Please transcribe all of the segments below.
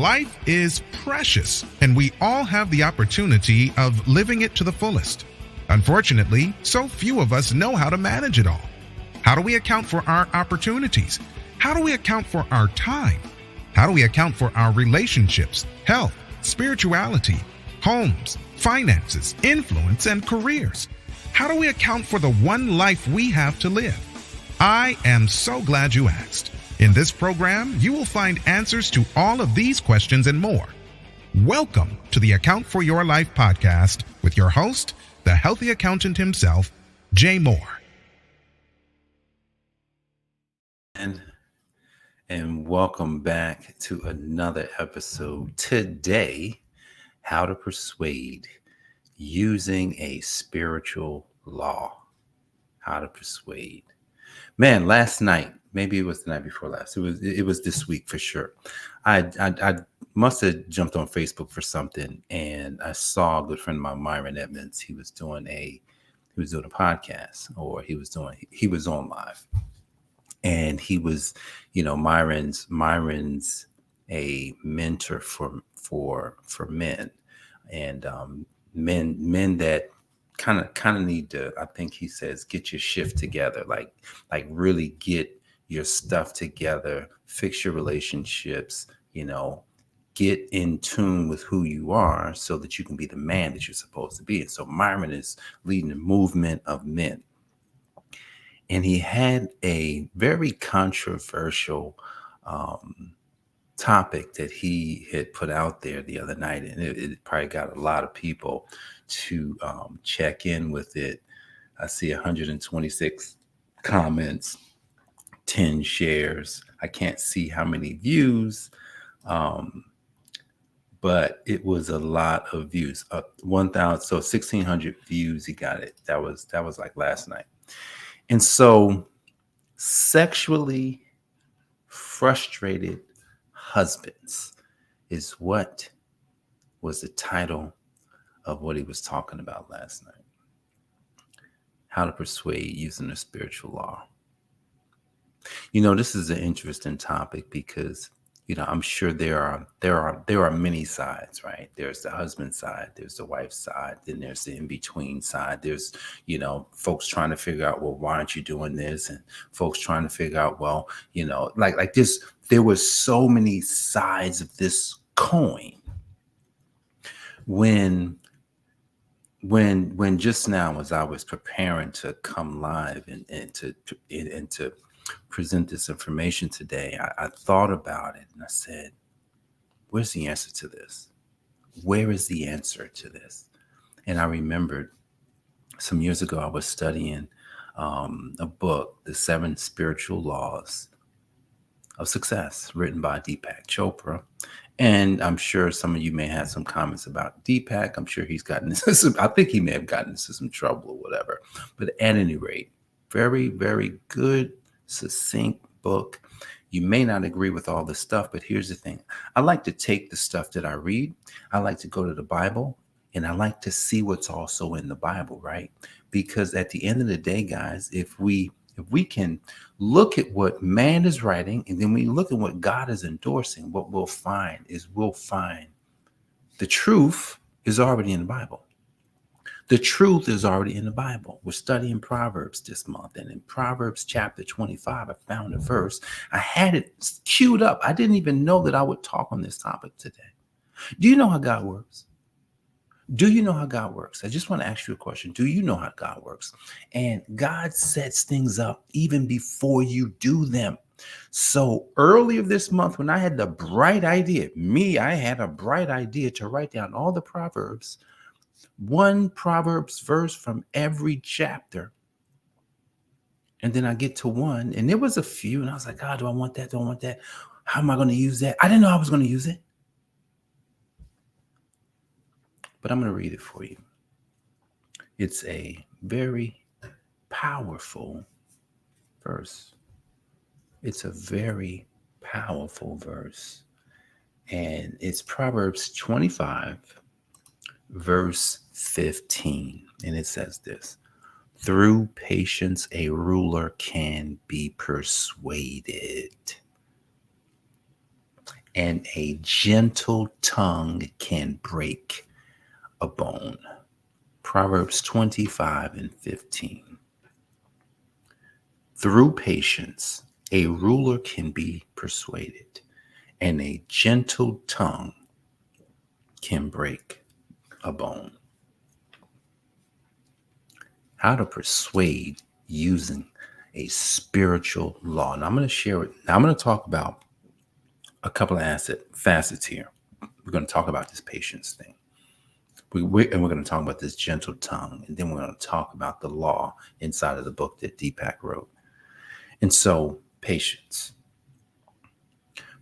Life is precious, and we all have the opportunity of living it to the fullest. Unfortunately, so few of us know how to manage it all. How do we account for our opportunities? How do we account for our time? How do we account for our relationships, health, spirituality, homes, finances, influence, and careers? How do we account for the one life we have to live? I am so glad you asked. In this program, you will find answers to all of these questions and more. Welcome to the Account for Your Life podcast with your host, the healthy accountant himself, Jay Moore. And welcome back to another episode. Today, how to persuade using a spiritual law. How to persuade. Man, last night, maybe it was the night before last. It was this week for sure. I must have jumped on Facebook for something, and I saw a good friend of mine, Myron Edmonds. He was doing a podcast, or he was on live, and he was, Myron's a mentor for men, and men that kind of need to, I think he says, get your shift together, like really get your stuff together, fix your relationships, get in tune with who you are so that you can be the man that you're supposed to be. And so Myron is leading a movement of men. And he had a very controversial topic that he had put out there the other night, and it probably got a lot of people to check in with it. I see 126 comments, 10 shares. I can't see how many views, but it was a lot of views. 1,600 views. He got it. That was like last night. And so, sexually frustrated husbands is what was the title of what he was talking about last night. How to persuade using the spiritual law. This is an interesting topic because, I'm sure there are many sides, right? There's the husband side, there's the wife side, then there's the in-between side. There's, folks trying to figure out, well, why aren't you doing this? And folks trying to figure out, well, like this, there were so many sides of this coin. When just now, as I was preparing to come live and to present this information today, I thought about it and I said, where's the answer to this? Where is the answer to this? And I remembered some years ago, I was studying a book, The 7 Spiritual Laws of Success, written by Deepak Chopra. And I'm sure some of you may have some comments about Deepak. I'm sure he's gotten into I think he may have gotten into some trouble or whatever. But at any rate, very, very good, succinct book. You may not agree with all this stuff, but here's the thing. I like to take the stuff that I read. I like to go to the Bible, and I like to see what's also in the Bible, right? Because at the end of the day, guys, if we can look at what man is writing, and then we look at what God is endorsing, what we'll find the truth is already in the Bible. The truth is already in the Bible. We're studying Proverbs this month. And in Proverbs chapter 25, I found a verse. I had it queued up. I didn't even know that I would talk on this topic today. Do you know how God works? Do you know how God works? I just want to ask you a question. Do you know how God works? And God sets things up even before you do them. So earlier this month, when I had the bright idea, I had a bright idea to write down all the Proverbs, one Proverbs verse from every chapter. And then I get to one, and there was a few, and I was like, God, do I want that? Do I want that? How am I going to use that? I didn't know I was going to use it. But I'm going to read it for you. It's a very powerful verse. It's a very powerful verse. And it's Proverbs 25, verse 15. And it says this: through patience, a ruler can be persuaded, and a gentle tongue can break a bone. Proverbs 25:15. Through patience, a ruler can be persuaded, and a gentle tongue can break a bone. How to persuade using a spiritual law. And I'm going to share it. Now I'm going to talk about a couple of facets here. We're going to talk about this patience thing. And we're going to talk about this gentle tongue. And then we're going to talk about the law inside of the book that Deepak wrote. And so patience.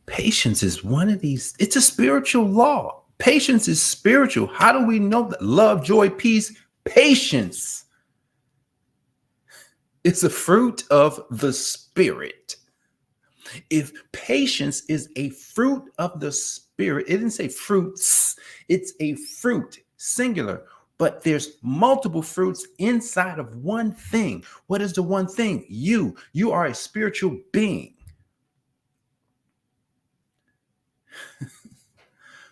Patience is one of these. It's a spiritual law. Patience is spiritual. How do we know that? Love, joy, peace, patience. It's a fruit of the Spirit. If patience is a fruit of the Spirit, it didn't say fruits, it's a fruit, singular, but there's multiple fruits inside of one thing. What is the one thing? You are a spiritual being.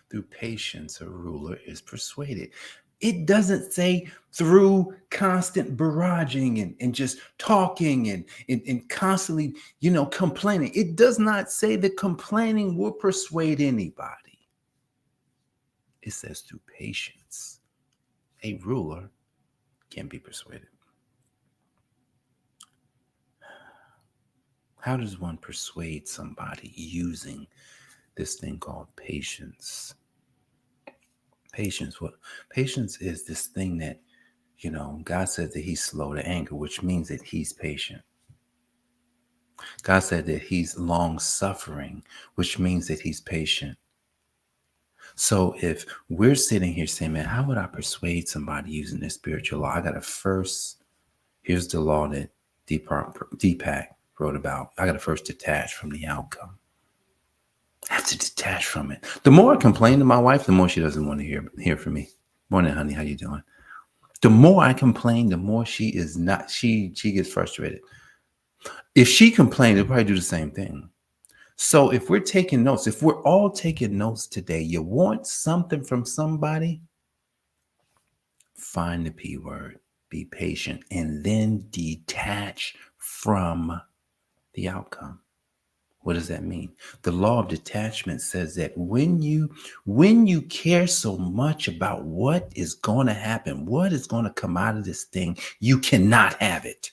Through patience, a ruler is persuaded. It doesn't say through constant barraging and just talking and constantly, complaining. It does not say that complaining will persuade anybody. It says through patience, a ruler can be persuaded. How does one persuade somebody using this thing called patience? Patience is this thing that, God said that he's slow to anger, which means that he's patient. God said that he's long suffering, which means that he's patient. So if we're sitting here saying, man, how would I persuade somebody using this spiritual law? Here's the law that Deepak wrote about. I got to first detach from the outcome. I have to detach from it. The more I complain to my wife, the more she doesn't want to hear from me. Morning, honey. How you doing? The more I complain, the more she gets frustrated. If she complained, they'll probably do the same thing. So if we're taking notes, if we're all taking notes today, you want something from somebody, find the P word, be patient, and then detach from the outcome. What does that mean? The law of detachment says that when you care so much about what is going to happen, what is going to come out of this thing, you cannot have it.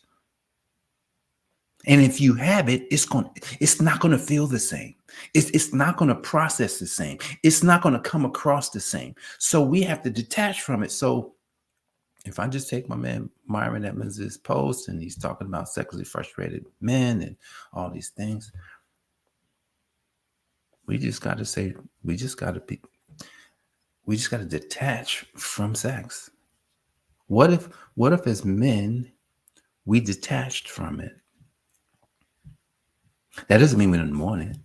And if you have it, it's not going to feel the same. It's not going to process the same. It's not going to come across the same. So we have to detach from it. So if I just take my man Myron Edmonds' post and he's talking about sexually frustrated men and all these things, we just got to detach from sex. What if as men, we detached from it? That doesn't mean we didn't want it.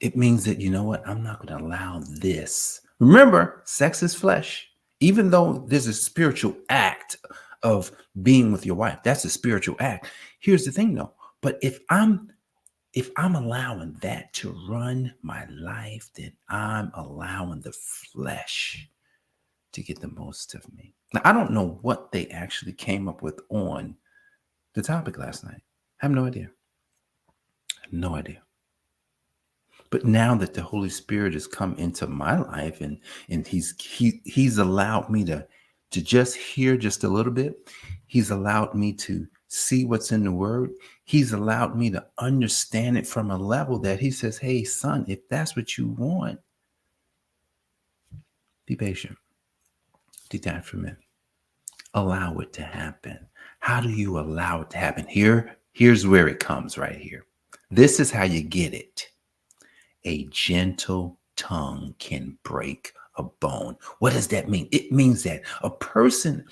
It means that, you know what? I'm not going to allow this. Remember, sex is flesh. Even though there's a spiritual act of being with your wife, that's a spiritual act. Here's the thing though. But if I'm allowing that to run my life, then I'm allowing the flesh to get the most of me. Now, I don't know what they actually came up with on the topic last night. I have no idea. But now that the Holy Spirit has come into my life and he's allowed me to just hear just a little bit. He's allowed me to see what's in the word. He's allowed me to understand it from a level that he says, hey, son, if that's what you want, be patient. Detach from it. Allow it to happen. How do you allow it to happen? Here's where it comes right here. This is how you get it. A gentle tongue can break a bone. What does that mean? It means that a person,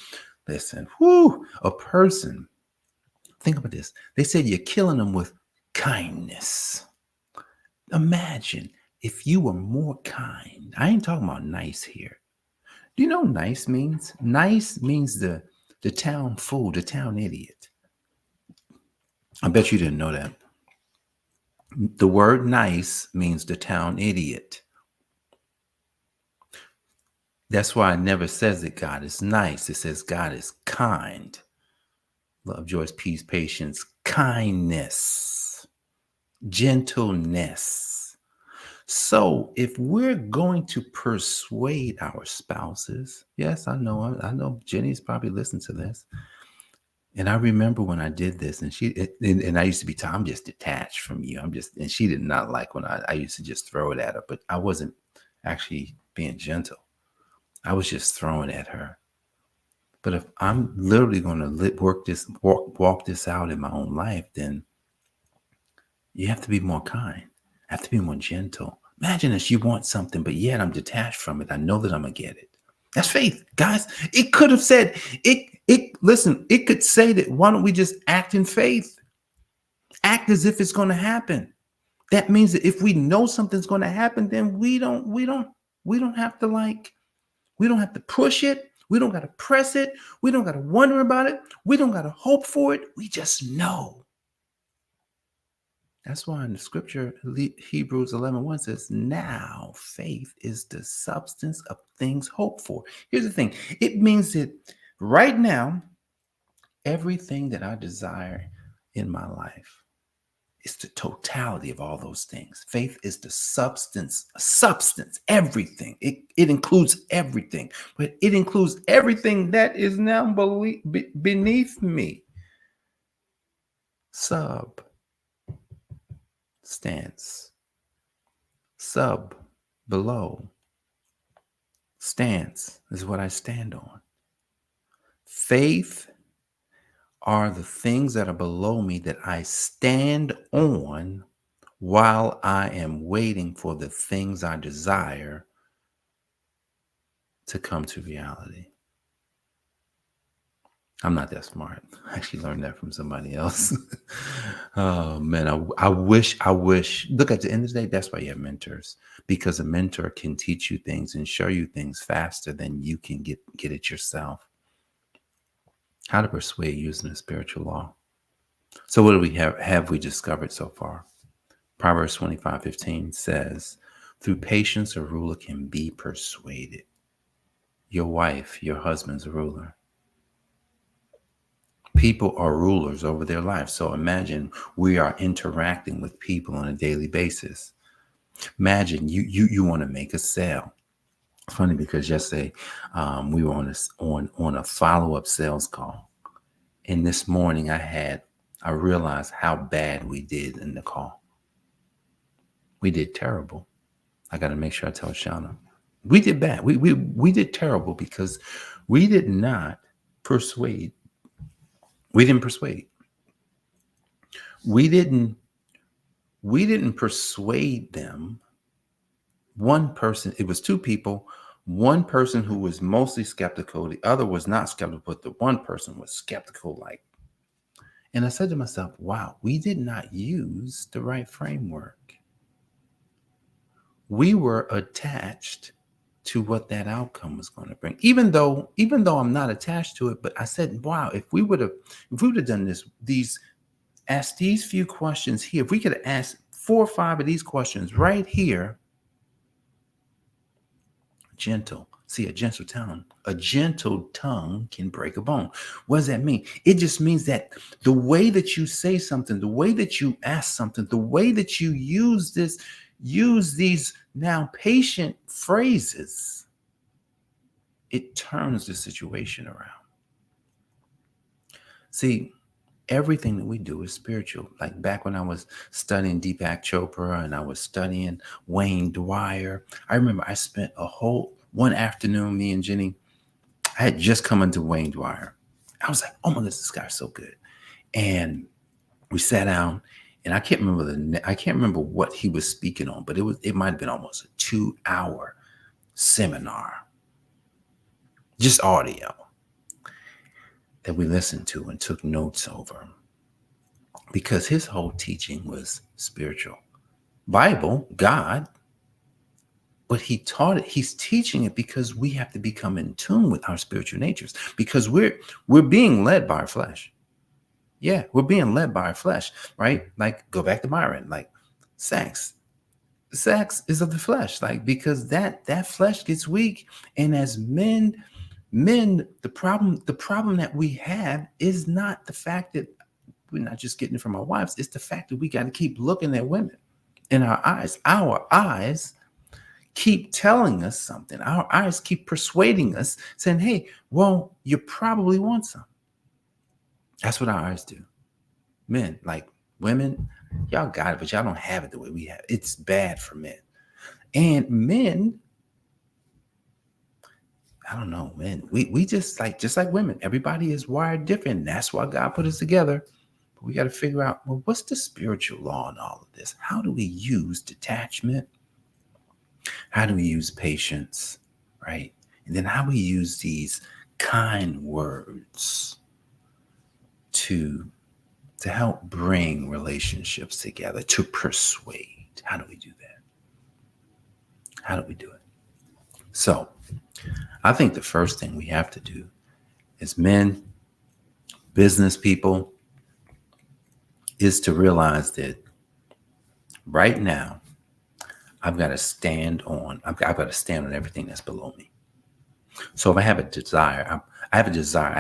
think about this. They said you're killing them with kindness. Imagine if you were more kind. I ain't talking about nice here. Do you know what nice means? Nice means the town fool, the town idiot. I bet you didn't know that. The word nice means the town idiot. That's why it never says that God is nice. It says God is kind. Love, joy, peace, patience, kindness, gentleness. So if we're going to persuade our spouses, yes, I know Jenny's probably listened to this. And I remember when I did this, and I used to be told, I'm just detached from you. And she did not like when I used to just throw it at her, but I wasn't actually being gentle. I was just throwing at her. But if I'm literally going to walk this out in my own life, then you have to be more kind. I have to be more gentle. Imagine if you want something, but yet I'm detached from it. I know that I'm gonna get it. That's faith, guys. It could have said listen, it could say that why don't we just act in faith? Act as if it's gonna happen. That means that if we know something's gonna happen, then we don't have to we don't have to push it. We don't gotta press it. We don't gotta wonder about it. We don't gotta hope for it. We just know. That's why in the scripture, Hebrews 11:1 says, now faith is the substance of things hoped for. Here's the thing. It means that right now, everything that I desire in my life is the totality of all those things. Faith is the substance, everything. It includes everything, but it includes everything that is now beneath me. Stance, below. Stance is what I stand on. Faith are the things that are below me that I stand on while I am waiting for the things I desire to come to reality. I'm not that smart. I actually learned that from somebody else. Oh man, I wish. Look, at the end of the day, that's why you have mentors, because a mentor can teach you things and show you things faster than you can get it yourself. How to persuade using the spiritual law. So what do we have we discovered so far? Proverbs 25:15 says, through patience, a ruler can be persuaded. Your wife, your husband's a ruler. People are rulers over their lives. So imagine we are interacting with people on a daily basis. Imagine you want to make a sale. Funny because yesterday we were on a follow-up sales call. And this morning I realized how bad we did in the call. We did terrible. I got to make sure I tell Shauna. We did bad. We did terrible because we did not persuade. We didn't persuade. We didn't persuade them. One person, it was two people, one person who was mostly skeptical, the other was not skeptical, but the one person was skeptical. And I said to myself, wow, we did not use the right framework. We were attached to what that outcome was going to bring. Even though I'm not attached to it, but I said, wow, if we would have done asked these few questions here, if we could have asked 4 or 5 of these questions right here, gentle. See, a gentle tongue can break a bone. What does that mean? It just means that the way that you say something, the way that you ask something, the way that you use these now patient phrases, it turns the situation around. See, everything that we do is spiritual. Like back when I was studying Deepak Chopra and I was studying Wayne Dwyer, I remember I spent one afternoon, me and Jenny, I had just come into Wayne Dwyer. I was like, oh my goodness, this guy's so good. And we sat down, and I can't remember what he was speaking on, but it might have been almost a 2-hour seminar, just audio that we listened to and took notes over, because his whole teaching was spiritual. Bible, God, but he taught it. He's teaching it because we have to become in tune with our spiritual natures, because we're being led by our flesh. Yeah, we're being led by our flesh, right? Like, go back to Myron, like sex. sex is of the flesh, like, because that flesh gets weak. And as men, the problem that we have is not the fact that we're not just getting it from our wives. It's the fact that we got to keep looking at women in our eyes keep telling us something. Our eyes keep persuading us, saying, hey, well, you probably want some. That's what our eyes do. Men, like, women, y'all got it, but y'all don't have it the way we have it. It's bad for men. And men, I don't know, man. We just like women. Everybody is wired different. That's why God put us together. But we got to figure out, well, what's the spiritual law in all of this? How do we use detachment? How do we use patience? Right? And then how do we use these kind words to help bring relationships together, to persuade? How do we do that? How do we do it? So I think the first thing we have to do as men, business people, is to realize that right now I've got to stand on everything that's below me. So if I have a desire, I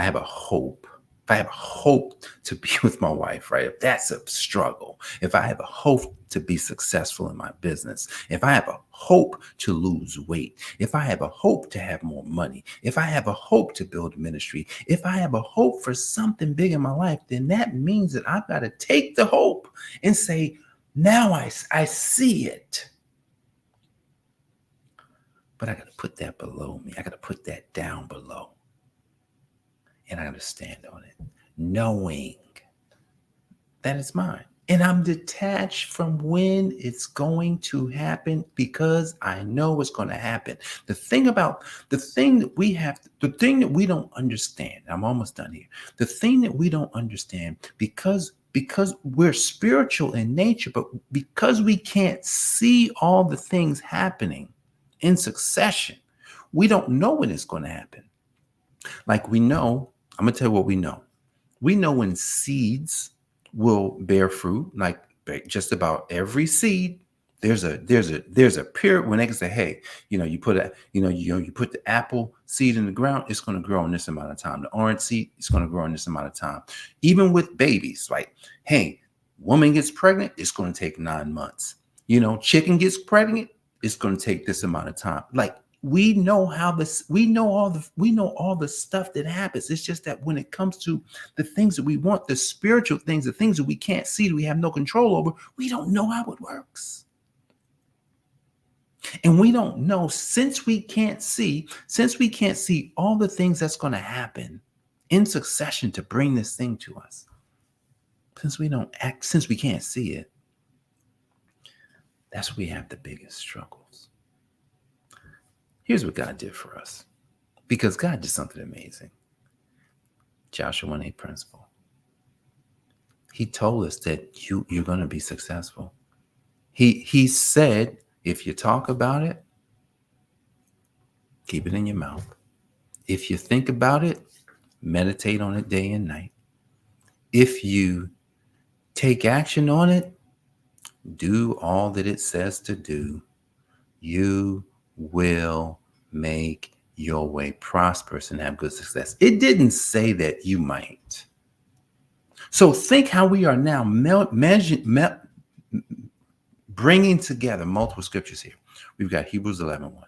have a hope. If I have a hope to be with my wife, right? If that's a struggle, if I have a hope to be successful in my business, if I have a hope to lose weight, if I have a hope to have more money, if I have a hope to build a ministry, if I have a hope for something big in my life, then that means that I've got to take the hope and say, now I see it. But I got to put that below me. I got to put that down below. And I got to stand on it, knowing that it's mine. And I'm detached from when it's going to happen because I know it's going to happen. The thing that we don't understand, I'm almost done here. The thing that we don't understand, because we're spiritual in nature, but because we can't see all the things happening in succession, we don't know when it's going to happen. Like, we know, I'm going to tell you what we know. We know when seeds will bear fruit. Like, just about every seed, there's a period when they can say, hey, you put the apple seed in the ground, it's going to grow in this amount of time. The orange seed, it's going to grow in this amount of time. Even with babies, like, hey, woman gets pregnant, it's going to take 9 months. Chicken gets pregnant, it's going to take this amount of time. Like, we know all the stuff that happens. It's just that when it comes to the things that we want, the spiritual things, the things that we can't see, that we have no control over, we don't know how it works. And we don't know, since we can't see all the things that's going to happen in succession to bring this thing to us. Since we can't see it, that's where we have the biggest struggles. Here's what God did for us, because God did something amazing. Joshua 1:8 principle. He told us that you're going to be successful. He said, if you talk about it, keep it in your mouth. If you think about it, meditate on it day and night. If you take action on it, do all that it says to do, you will make your way prosperous and have good success. It didn't say that you might. So think how we are now bringing together multiple scriptures here. We've got Hebrews 11:1.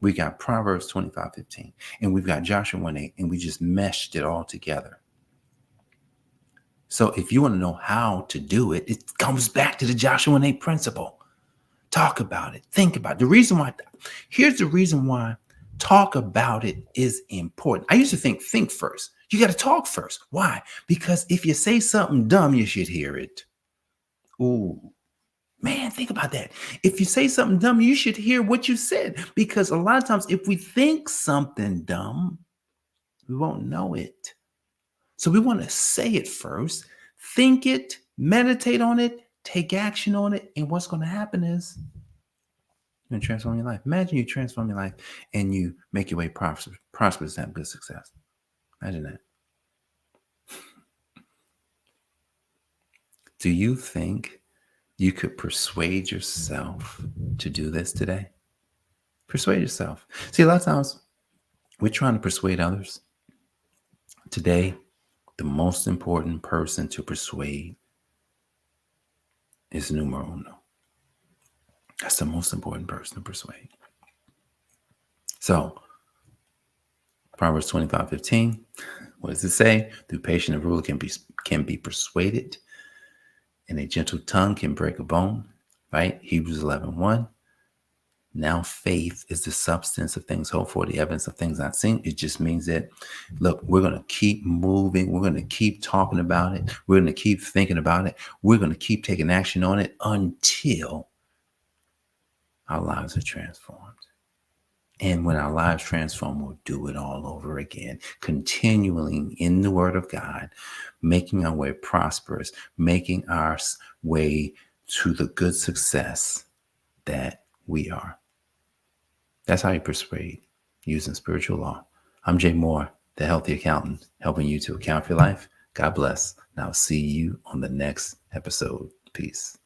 We got Proverbs 25:15. And we've got Joshua 1:8. And we just meshed it all together. So if you want to know how to do it, it comes back to the Joshua 1:8 principle. Talk about it. Think about it. Here's the reason why talk about it is important. I used to think first. You got to talk first. Why? Because if you say something dumb, you should hear it. Ooh, man, think about that. If you say something dumb, you should hear what you said. Because a lot of times, if we think something dumb, we won't know it. So we want to say it first, think it, meditate on it, take action on it. And what's going to happen is you're going to transform your life. Imagine you transform your life and you make your way prosperous and have good success. Imagine that. Do you think You could persuade yourself to do this today. Persuade yourself. See, a lot of times we're trying to persuade others. Today, the most important person to persuade is numero uno. That's the most important person to persuade. So, Proverbs 25:15. What does it say? Through patient ruler can be persuaded, and a gentle tongue can break a bone. Right? Hebrews 11:1. Now faith is the substance of things hoped for, the evidence of things not seen. It just means that, look, we're going to keep moving. We're going to keep talking about it. We're going to keep thinking about it. We're going to keep taking action on it until our lives are transformed. And when our lives transform, we'll do it all over again, continuing in the word of God, making our way prosperous, making our way to the good success that we are. That's how you persuade, using spiritual law. I'm Jay Moore, the Healthy Accountant, helping you to account for your life. God bless. And I'll see you on the next episode. Peace.